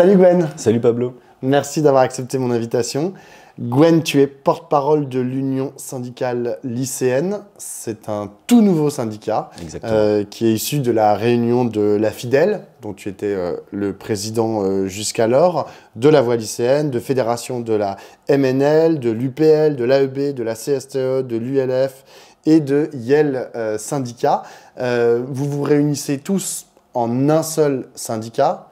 Salut Gwen. Salut Pablo. Merci d'avoir accepté mon invitation. Gwen, tu es porte-parole de l'Union syndicale lycéenne. C'est un tout nouveau syndicat qui est issu de la réunion de la Fidèle, dont tu étais le président jusqu'alors, de la Voix lycéenne, de fédération de la MNL, de l'UPL, de l'AEB, de la CSTE, de l'ULF et de Yale Syndicat. Vous vous réunissez tous en un seul syndicat.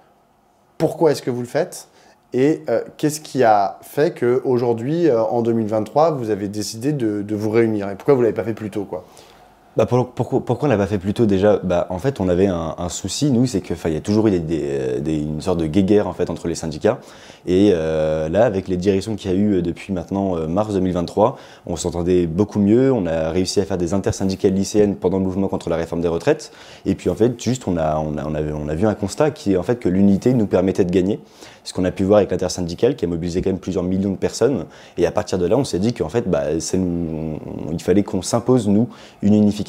Pourquoi est-ce que vous le faiêtes? Et qu'est-ce qui a fait qu'aujourd'hui, en 2023, vous avez décidé de vous réunir? Et pourquoi vous ne l'avez pas fait plus tôt, quoi? Pourquoi on ne l'a pas fait plus tôt déjà? En fait, on avait un souci, nous, c'est qu'il y a toujours eu une sorte de guéguerre en fait, entre les syndicats. Et là, avec les directions qu'il y a eu depuis maintenant mars 2023, on s'entendait beaucoup mieux. On a réussi à faire des intersyndicales lycéennes pendant le mouvement contre la réforme des retraites. Et puis en fait, juste, on a vu un constat qui est en fait que l'unité nous permettait de gagner. Ce qu'on a pu voir avec l'intersyndicale qui a mobilisé quand même plusieurs millions de personnes. Et à partir de là, on s'est dit qu'en fait, il fallait qu'on s'impose, nous, une unification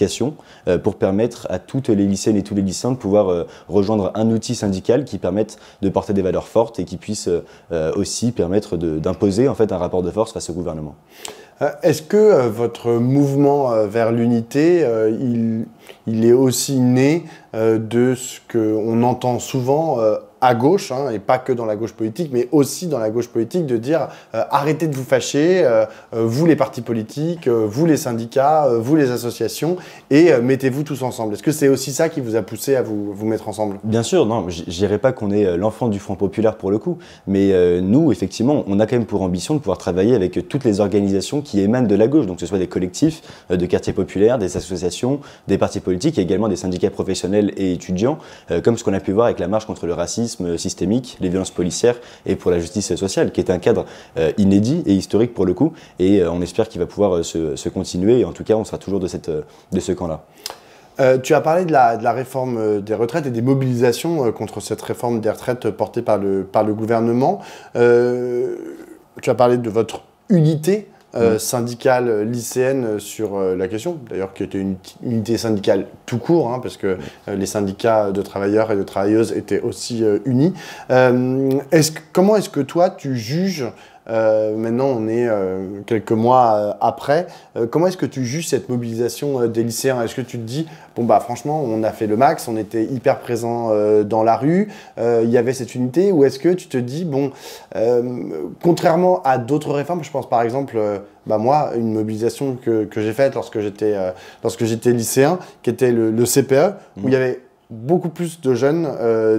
pour permettre à toutes les lycéennes et tous les lycéens de pouvoir rejoindre un outil syndical qui permette de porter des valeurs fortes et qui puisse aussi permettre d'imposer en fait, un rapport de force face au gouvernement. Est-ce que votre mouvement vers l'unité, il est aussi né de ce qu'on entend souvent à gauche, hein, et pas que dans la gauche politique, mais aussi dans la gauche politique, de dire arrêtez de vous fâcher, vous les partis politiques, vous les syndicats, vous les associations, et mettez-vous tous ensemble. Est-ce que c'est aussi ça qui vous a poussé à vous mettre ensemble? Bien sûr, non, je dirais pas qu'on est l'enfant du Front populaire pour le coup, mais nous, effectivement, on a quand même pour ambition de pouvoir travailler avec toutes les organisations qui émanent de la gauche, donc que ce soit des collectifs de quartiers populaires, des associations, des partis politiques, et également des syndicats professionnels et étudiants, comme ce qu'on a pu voir avec la marche contre le racisme systémique, les violences policières et pour la justice sociale, qui est un cadre inédit et historique pour le coup, et on espère qu'il va pouvoir se continuer, et en tout cas on sera toujours de ce camp-là. Tu as parlé de la réforme des retraites et des mobilisations contre cette réforme des retraites portée par le gouvernement. Tu as parlé de votre unité syndicale lycéenne sur la question, d'ailleurs qui était une unité syndicale tout court, hein, parce que les syndicats de travailleurs et de travailleuses étaient aussi unis. Comment est-ce que toi tu juges, maintenant on est quelques mois après, comment est-ce que tu juges cette mobilisation des lycéens? Est-ce que tu te dis, bon bah franchement on a fait le max, on était hyper présents dans la rue, il y avait cette unité, ou est-ce que tu te dis, bon, contrairement à d'autres réformes, je pense par exemple, moi, une mobilisation que j'ai faite lorsque j'étais lycéen, qui était le CPE, où il y avait beaucoup plus de jeunes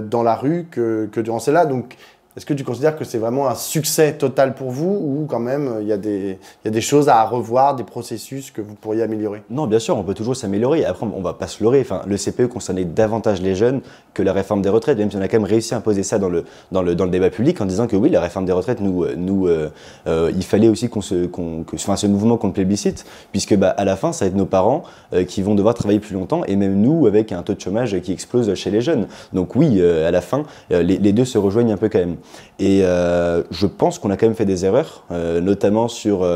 dans la rue que durant celle-là. Donc, est-ce que tu considères que c'est vraiment un succès total pour vous, ou quand même il y a des choses à revoir, des processus que vous pourriez améliorer? Non, bien sûr, on peut toujours s'améliorer. Après, on ne va pas se leurrer. Enfin, le CPE concernait davantage les jeunes que la réforme des retraites, même si on a quand même réussi à imposer ça dans le débat public en disant que oui, la réforme des retraites, il fallait aussi ce mouvement qu'on plébiscite, puisque à la fin, ça va être nos parents qui vont devoir travailler plus longtemps, et même nous, avec un taux de chômage qui explose chez les jeunes. Donc oui, à la fin, les deux se rejoignent un peu quand même. Et je pense qu'on a quand même fait des erreurs, notamment sur,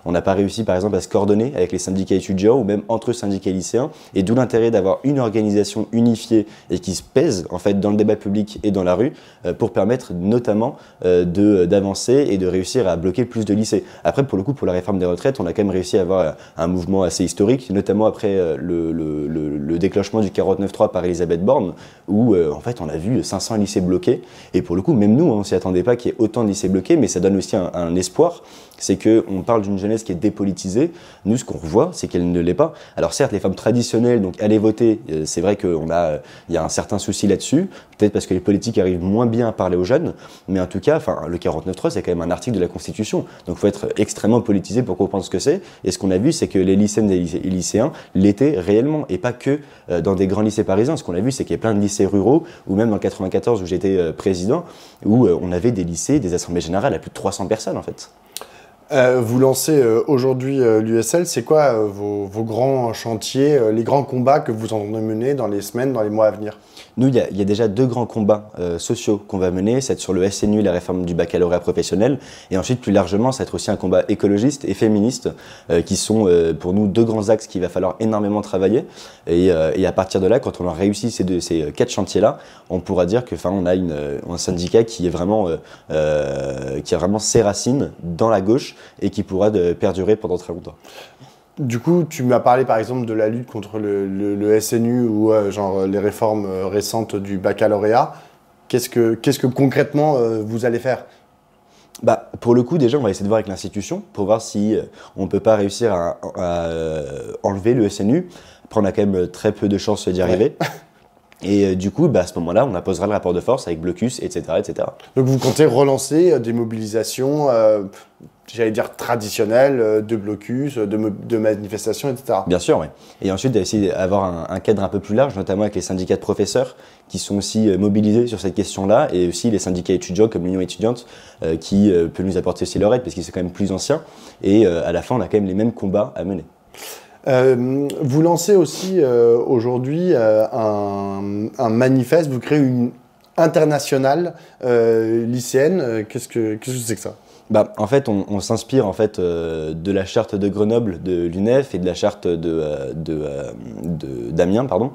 on n'a pas réussi par exemple à se coordonner avec les syndicats étudiants ou même entre syndicats lycéens, et d'où l'intérêt d'avoir une organisation unifiée et qui se pèse en fait dans le débat public et dans la rue pour permettre notamment d'avancer et de réussir à bloquer plus de lycées. Après, pour le coup, pour la réforme des retraites, on a quand même réussi à avoir un mouvement assez historique, notamment après le déclenchement du 49.3 par Elisabeth Borne, où en fait on a vu 500 lycées bloqués, et pour le coup, même nous, on s'y attendait pas qu'il y ait autant de lycées bloqués, mais ça donne aussi un espoir. C'est qu'on parle d'une jeunesse qui est dépolitisée. Nous, ce qu'on revoit, c'est qu'elle ne l'est pas. Alors certes, les femmes traditionnelles, donc aller voter, c'est vrai qu'il y a un certain souci là-dessus, peut-être parce que les politiques arrivent moins bien à parler aux jeunes, mais en tout cas, le 49.3, c'est quand même un article de la Constitution. Donc il faut être extrêmement politisé pour comprendre ce que c'est. Et ce qu'on a vu, c'est que les lycéennes et les lycéens l'étaient réellement, et pas que dans des grands lycées parisiens. Ce qu'on a vu, c'est qu'il y a plein de lycées ruraux, ou même dans le 94 où j'étais président, où on avait des lycées, des assemblées générales à plus de 300 personnes en fait. Vous lancez aujourd'hui l'USL, c'est quoi vos grands chantiers, les grands combats que vous entendez mener dans les semaines, dans les mois à venir? Nous, il y a déjà deux grands combats sociaux qu'on va mener, c'est sur le SNU, la réforme du baccalauréat professionnel, et ensuite plus largement, ça va être aussi un combat écologiste et féministe, qui sont pour nous deux grands axes qu'il va falloir énormément travailler. Et à partir de là, quand on a réussi ces quatre chantiers-là, on pourra dire que, on a un syndicat qui a vraiment ses racines dans la gauche et qui pourra perdurer pendant très longtemps. Du coup, tu m'as parlé par exemple de la lutte contre le SNU ou genre les réformes récentes du baccalauréat. Qu'est-ce que concrètement vous allez faire? Pour le coup, déjà, on va essayer de voir avec l'institution pour voir si on ne peut pas réussir à enlever le SNU. Après, on a quand même très peu de chances d'y arriver. Ouais. Et du coup, à ce moment-là, on apposera le rapport de force avec blocus, etc., etc. Donc vous comptez relancer des mobilisations, j'allais dire traditionnelles, de blocus, de manifestations, etc. Bien sûr, oui. Et ensuite, essayer d'avoir un cadre un peu plus large, notamment avec les syndicats de professeurs qui sont aussi mobilisés sur cette question-là, et aussi les syndicats étudiants comme l'Union étudiante qui peut nous apporter aussi leur aide parce qu'ils sont quand même plus anciens. Et à la fin, on a quand même les mêmes combats à mener. Vous lancez aussi aujourd'hui un manifeste, vous créez une internationale lycéenne. Qu'est-ce que c'est que ça? En fait, on s'inspire en fait, de la charte de Grenoble de l'UNEF et de la charte d'Amiens, pardon.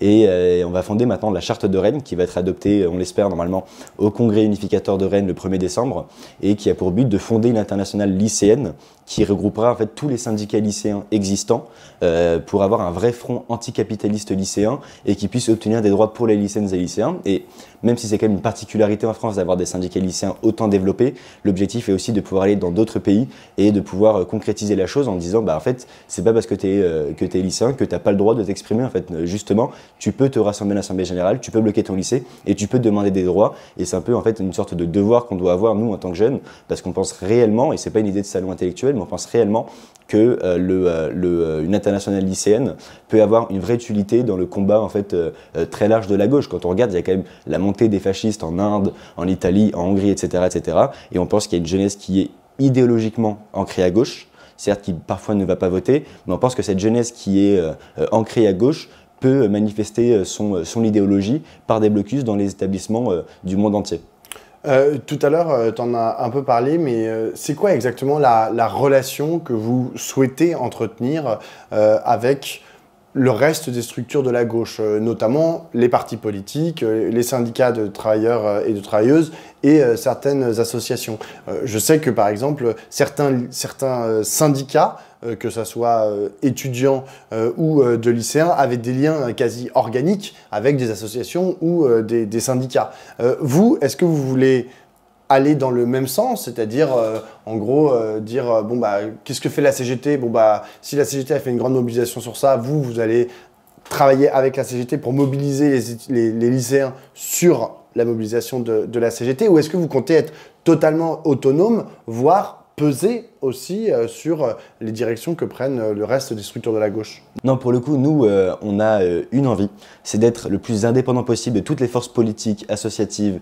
Et on va fonder maintenant la charte de Rennes qui va être adoptée, on l'espère normalement, au congrès unificateur de Rennes le 1er décembre et qui a pour but de fonder une internationale lycéenne qui regroupera en fait tous les syndicats lycéens existants pour avoir un vrai front anticapitaliste lycéen et qui puisse obtenir des droits pour les lycéennes et lycéens. Et même si c'est quand même une particularité en France d'avoir des syndicats lycéens autant développés, l'objectif est aussi de pouvoir aller dans d'autres pays et de pouvoir concrétiser la chose en disant en fait c'est pas parce que tu es lycéen que tu n'as pas le droit de t'exprimer. En fait, justement, tu peux te rassembler à l'Assemblée générale, tu peux bloquer ton lycée et tu peux demander des droits. Et c'est un peu en fait une sorte de devoir qu'on doit avoir nous en tant que jeunes parce qu'on pense réellement, et c'est pas une idée de salon intellectuel, mais on pense réellement que une internationale lycéenne peut avoir une vraie utilité dans le combat en fait, très large de la gauche. Quand on regarde, il y a quand même la montée des fascistes en Inde, en Italie, en Hongrie, etc. etc. et on pense qu'il y a une jeunesse qui est idéologiquement ancrée à gauche, certes qui parfois ne va pas voter, mais on pense que cette jeunesse qui est ancrée à gauche peut manifester son idéologie par des blocus dans les établissements du monde entier. Tout à l'heure, tu en as un peu parlé, mais c'est quoi exactement la relation que vous souhaitez entretenir avec le reste des structures de la gauche, notamment les partis politiques, les syndicats de travailleurs et de travailleuses et certaines associations. Je sais que par exemple, certains syndicats, que ce soit étudiants ou de lycéens, avaient des liens quasi organiques avec des associations ou des syndicats. Vous, est-ce que vous voulez aller dans le même sens, c'est-à-dire en gros dire qu'est-ce que fait la CGT? Si la CGT a fait une grande mobilisation sur ça, vous allez travailler avec la CGT pour mobiliser les lycéens sur la mobilisation de la CGT, ou est-ce que vous comptez être totalement autonome, voire peser aussi sur les directions que prennent le reste des structures de la gauche? Non, pour le coup, nous, on a une envie, c'est d'être le plus indépendant possible de toutes les forces politiques, associatives,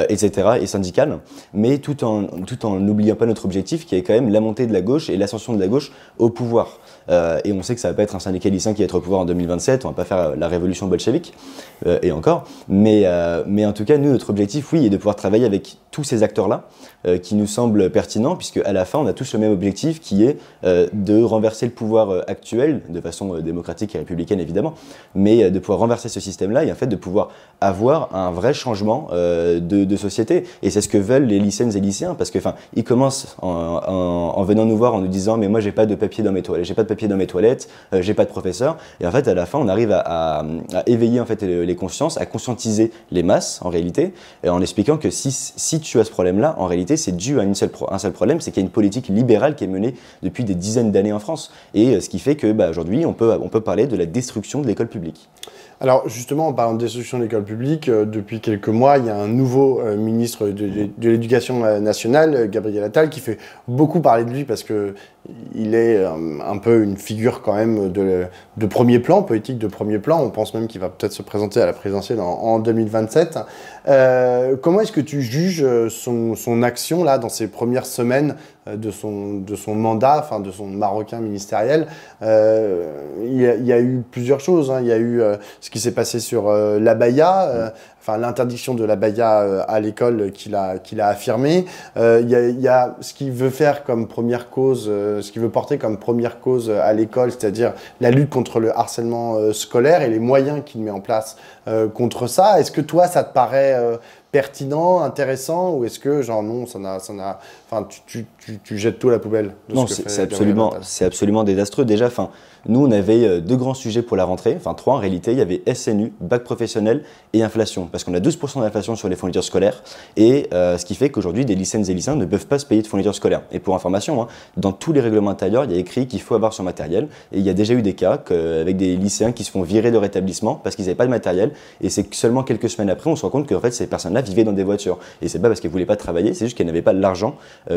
etc. et syndicales, mais tout en n'oubliant pas notre objectif qui est quand même la montée de la gauche et l'ascension de la gauche au pouvoir. Et on sait que ça va pas être un syndicat lycéen qui va être au pouvoir en 2027, on va pas faire la révolution bolchevique, et encore, mais en tout cas, nous, notre objectif, oui, est de pouvoir travailler avec tous ces acteurs-là, qui nous semblent pertinents, puisque à la fin, on a tous le même objectif qui est de renverser le pouvoir actuel, de façon démocratique et républicaine évidemment, mais de pouvoir renverser ce système-là et en fait de pouvoir avoir un vrai changement de société. Et c'est ce que veulent les lycéennes et lycéens, parce que ils commencent en venant nous voir en nous disant mais moi j'ai pas de papier dans mes toilettes, j'ai pas de professeur, et en fait à la fin on arrive à éveiller en fait les consciences, à conscientiser les masses en réalité, et en expliquant que si tu as ce problème-là, en réalité c'est dû à un seul problème, c'est qu'il y a une politique libérale qui est menée depuis des dizaines d'années en France, et ce qui fait que aujourd'hui on peut parler de la destruction de l'école publique. Alors justement, en parlant de destruction de l'école publique, depuis quelques mois, il y a un nouveau ministre de l'Éducation nationale, Gabriel Attal, qui fait beaucoup parler de lui parce qu'il est un peu une figure quand même de premier plan, politique de premier plan. On pense même qu'il va peut-être se présenter à la présidentielle en 2027. Comment est-ce que tu juges son action là, dans ces premières semaines de son mandat, enfin de son marocain ministériel, il y a eu plusieurs choses. Hein. Il y a eu ce qui s'est passé sur l'abaya, enfin l'interdiction de l'abaya à l'école qu'il a affirmé. Il y a ce qu'il veut faire comme première cause, ce qu'il veut porter comme première cause à l'école, c'est-à-dire la lutte contre le harcèlement scolaire et les moyens qu'il met en place contre ça. Est-ce que toi, ça te paraît pertinent, intéressant, ou est-ce que, genre, non, enfin, tu jettes tout à la poubelle de Non, ce que c'est fait absolument désastreux. Déjà, enfin, nous, on avait deux grands sujets pour la rentrée, enfin trois en réalité. Il y avait SNU, bac professionnel et inflation, parce qu'on a 12% d'inflation sur les fournitures scolaires, et ce qui fait qu'aujourd'hui, des lycéennes et lycéens ne peuvent pas se payer de fournitures scolaires. Et pour information, hein, dans tous les règlements intérieurs, il y a écrit qu'il faut avoir son matériel, et il y a déjà eu des cas avec des lycéens qui se font virer de rétablissement parce qu'ils n'avaient pas de matériel, et c'est seulement quelques semaines après, on se rend compte qu'en fait, ces personnes-là vivaient dans des voitures. Et c'est pas parce qu'elles voulaient pas travailler, c'est juste qu'elles n'avaient pas l'argent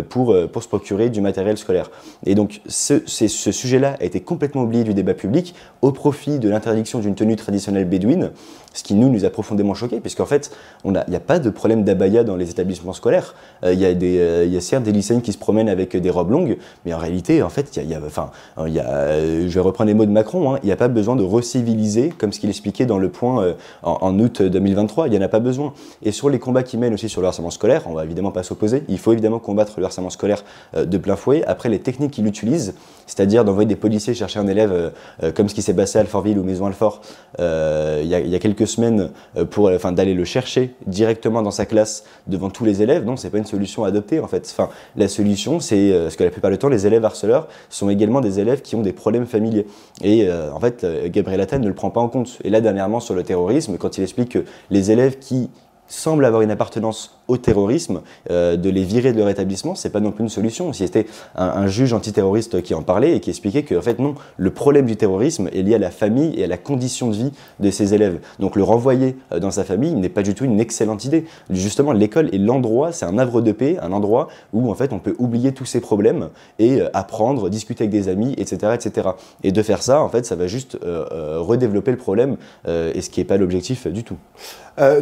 pour se procurer du matériel scolaire. Et donc, ce sujet-là a été complètement oublié du débat public au profit de l'interdiction d'une tenue traditionnelle bédouine, ce qui nous a profondément choqués, puisqu'en fait, il n'y a pas de problème d'abaya dans les établissements scolaires. Il y a certes des lycéennes qui se promènent avec des robes longues, mais en réalité, en fait, je vais reprendre les mots de Macron, hein, il n'y a pas besoin de reciviliser, comme ce qu'il expliquait dans le point en août 2023, il n'y en a pas besoin. Et sur les combats qu'il mène aussi sur le harcèlement scolaire, on ne va évidemment pas s'opposer, il faut évidemment combattre le harcèlement scolaire de plein fouet. Après, les techniques qu'il utilise, c'est-à-dire d'envoyer des policiers chercher un élève, comme ce qui s'est passé à Alfortville ou Maison-Alfort il y a quelques semaines, d'aller le chercher directement dans sa classe devant tous les élèves, non, c'est pas une solution à adopter en fait. Enfin, la solution, c'est parce que la plupart du temps, les élèves harceleurs sont également des élèves qui ont des problèmes familiers. Et en fait, Gabriel Attal ne le prend pas en compte. Et là, dernièrement, sur le terrorisme, quand il explique que les élèves qui semblent avoir une appartenance au terrorisme, de les virer de leur établissement, c'est pas non plus une solution. Si c'était un juge antiterroriste qui en parlait et qui expliquait que, en fait, non, le problème du terrorisme est lié à la famille et à la condition de vie de ses élèves. Donc le renvoyer dans sa famille n'est pas du tout une excellente idée. Justement, l'école est l'endroit, c'est un havre de paix, un endroit où, en fait, on peut oublier tous ces problèmes et apprendre, discuter avec des amis, etc., etc. Et de faire ça, en fait, ça va juste redévelopper le problème, et ce qui n'est pas l'objectif du tout.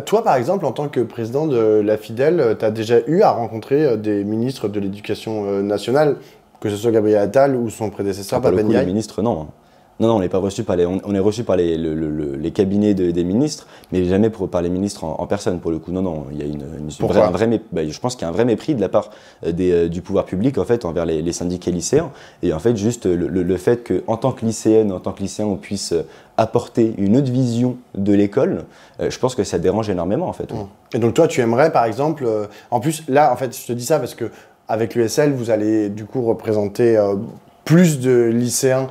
Toi, par exemple, en tant que président de la Fidèle, tu as déjà eu à rencontrer des ministres de l'Éducation nationale, que ce soit Gabriel Attal ou son prédécesseur, Pap Ndiaye? Les ministres, non. Non, on n'est pas reçu par on est reçu par les cabinets des ministres, mais jamais par les ministres en personne, pour le coup. Non, il y a je pense qu'il y a un vrai mépris de la part du pouvoir public, en fait, envers les syndiqués lycéens. Et en fait, juste le fait qu'en tant que lycéenne, en tant que lycéen, on puisse apporter une autre vision de l'école, je pense que ça dérange énormément, en fait. Oui. Et donc toi, tu aimerais, par exemple, en plus, là, en fait, je te dis ça parce que avec l'USL, vous allez du coup représenter plus de lycéens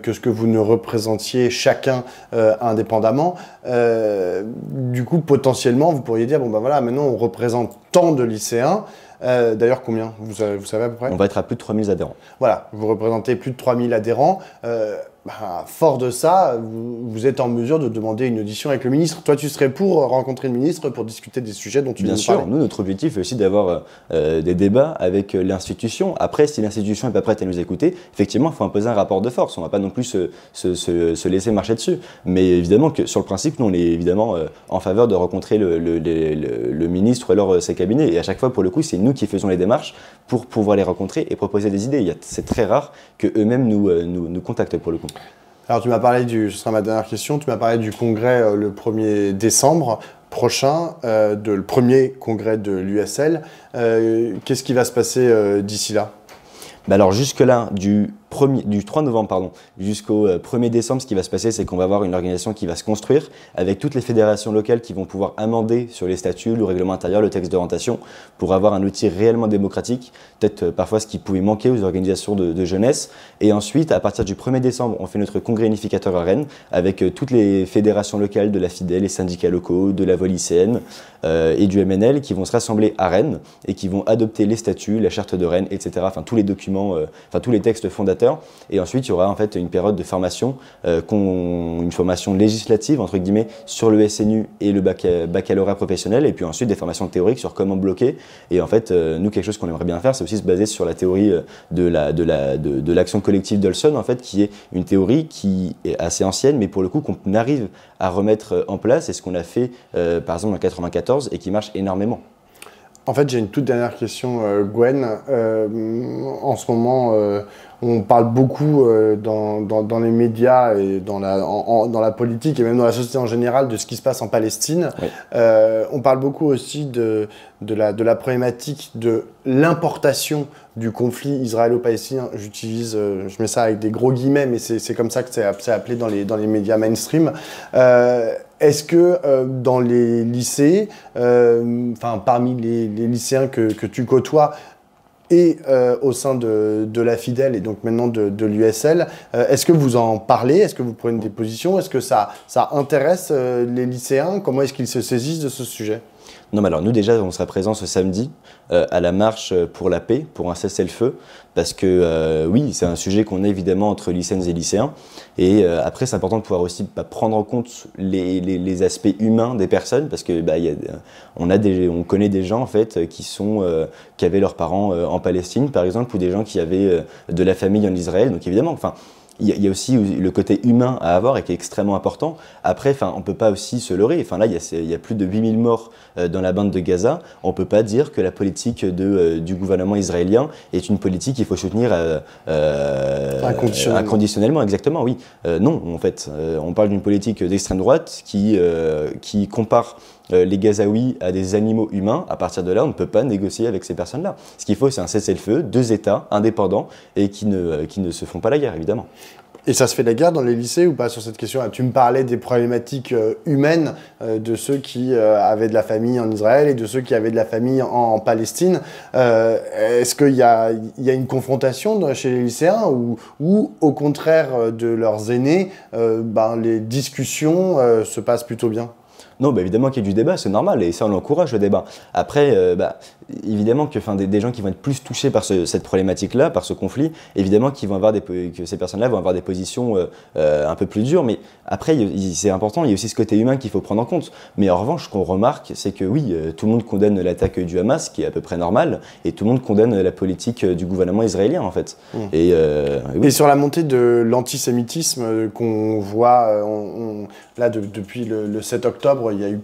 que ce que vous ne représentiez chacun indépendamment. Du coup, potentiellement, vous pourriez dire, bon ben voilà, maintenant on représente tant de lycéens. D'ailleurs, combien vous savez à peu près? On va être à plus de 3000 adhérents. Voilà, vous représentez plus de 3000 adhérents. Fort de ça, vous êtes en mesure de demander une audition avec le ministre. Toi, tu serais pour rencontrer le ministre pour discuter des sujets dont tu viens de parler? Bien sûr, nous, notre objectif est aussi d'avoir des débats avec l'institution. Après, si l'institution n'est pas prête à nous écouter, effectivement, il faut imposer un rapport de force. On ne va pas non plus se laisser marcher dessus. Mais évidemment, que sur le principe, nous, on est évidemment en faveur de rencontrer le ministre ou alors ses cabinets. Et à chaque fois, pour le coup, c'est nous qui faisons les démarches pour pouvoir les rencontrer et proposer des idées. C'est très rare qu'eux-mêmes nous contactent, pour le coup. Alors, tu m'as parlé ce sera ma dernière question, tu m'as parlé du congrès le 1er décembre prochain, le premier congrès de l'USL. Qu'est-ce qui va se passer d'ici là? Alors jusque-là, du 3 novembre jusqu'au 1er décembre, ce qui va se passer, c'est qu'on va avoir une organisation qui va se construire avec toutes les fédérations locales qui vont pouvoir amender sur les statuts, le règlement intérieur, le texte d'orientation pour avoir un outil réellement démocratique, peut-être parfois ce qui pouvait manquer aux organisations de jeunesse. Et ensuite, à partir du 1er décembre, on fait notre congrès unificateur à Rennes avec toutes les fédérations locales de la Fidèle, les syndicats locaux, de la voie lycéenne et du MNL qui vont se rassembler à Rennes et qui vont adopter les statuts, la charte de Rennes, etc. Enfin, tous les documents, tous les textes fondateurs. Et ensuite, il y aura en fait une période de formation, une formation législative entre guillemets sur le SNU et le baccalauréat professionnel, et puis ensuite des formations théoriques sur comment bloquer. Et en fait, nous, quelque chose qu'on aimerait bien faire, c'est aussi se baser sur la théorie de l'action collective d'Olson, en fait, qui est une théorie qui est assez ancienne, mais pour le coup qu'on arrive à remettre en place, et ce qu'on a fait par exemple en 94 et qui marche énormément. En fait, j'ai une toute dernière question, Gwen. En ce moment, on parle beaucoup dans les médias et dans dans la politique et même dans la société en général de ce qui se passe en Palestine. Oui. On parle beaucoup aussi de la problématique de l'importation du conflit israélo-palestinien. Je mets ça avec des gros guillemets, mais c'est comme ça que c'est appelé dans les médias mainstream. Est-ce que dans les lycées, parmi les lycéens que tu côtoies et au sein de la Fidèle et donc maintenant de l'USL, est-ce que vous en parlez? Est-ce que vous prenez des positions? Est-ce que ça intéresse les lycéens? Comment est-ce qu'ils se saisissent de ce sujet? Non, mais alors nous déjà, on sera présents ce samedi à la marche pour la paix, pour un cessez-le-feu, parce que oui, c'est un sujet qu'on a évidemment entre lycéennes et lycéens, et après c'est important de pouvoir aussi prendre en compte les aspects humains des personnes, parce que on connaît des gens en fait qui avaient leurs parents en Palestine par exemple, ou des gens qui avaient de la famille en Israël, donc évidemment, enfin. Il y a aussi le côté humain à avoir et qui est extrêmement important. Après, on ne peut pas aussi se leurrer. Là, il y a plus de 8000 morts dans la bande de Gaza. On ne peut pas dire que la politique du gouvernement israélien est une politique qu'il faut soutenir inconditionnellement. Exactement, oui. Non, en fait, on parle d'une politique d'extrême droite qui compare les Gazaouis à des animaux humains. À partir de là, on ne peut pas négocier avec ces personnes-là. Ce qu'il faut, c'est un cessez-le-feu, 2 États indépendants et qui ne se font pas la guerre, évidemment. Et ça se fait la guerre dans les lycées ou pas sur cette question-là? Tu me parlais des problématiques humaines de ceux qui avaient de la famille en Israël et de ceux qui avaient de la famille en Palestine. Est-ce qu'il y a une confrontation chez les lycéens ou au contraire de leurs aînés, les discussions se passent plutôt bien? Non, évidemment qu'il y a du débat, c'est normal, et ça on l'encourage le débat. Après, évidemment que des gens qui vont être plus touchés par cette problématique-là, par ce conflit, évidemment que ces personnes-là vont avoir des positions un peu plus dures, mais après c'est important, il y a aussi ce côté humain qu'il faut prendre en compte. Mais en revanche, ce qu'on remarque, c'est que oui, tout le monde condamne l'attaque du Hamas, qui est à peu près normal, et tout le monde condamne la politique du gouvernement israélien en fait. Oui. Et sur la montée de l'antisémitisme qu'on voit, là depuis le 7 octobre, il y a eu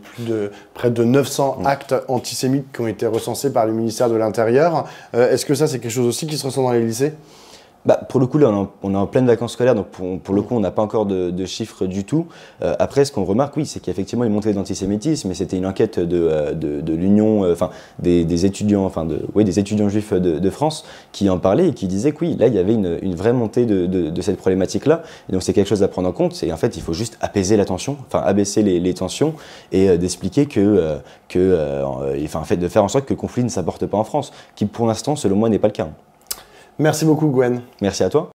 près de 900 actes antisémites qui ont été recensés par le ministère de l'Intérieur. Est-ce que ça, c'est quelque chose aussi qui se ressent dans les lycées? Pour le coup, là, on est en pleine vacances scolaires, donc pour le coup, on n'a pas encore de chiffres du tout. Après, ce qu'on remarque, oui, c'est qu'il y a effectivement une montée d'antisémitisme, et c'était une enquête de l'Union, des étudiants, des étudiants juifs de France qui en parlaient et qui disaient que oui, là, il y avait une vraie montée de cette problématique-là. Et donc, c'est quelque chose à prendre en compte. Et en fait, il faut juste apaiser la tension, abaisser les tensions et d'expliquer de faire en sorte que le conflit ne s'apporte pas en France, qui pour l'instant, selon moi, n'est pas le cas. Merci beaucoup, Gwen. Merci à toi.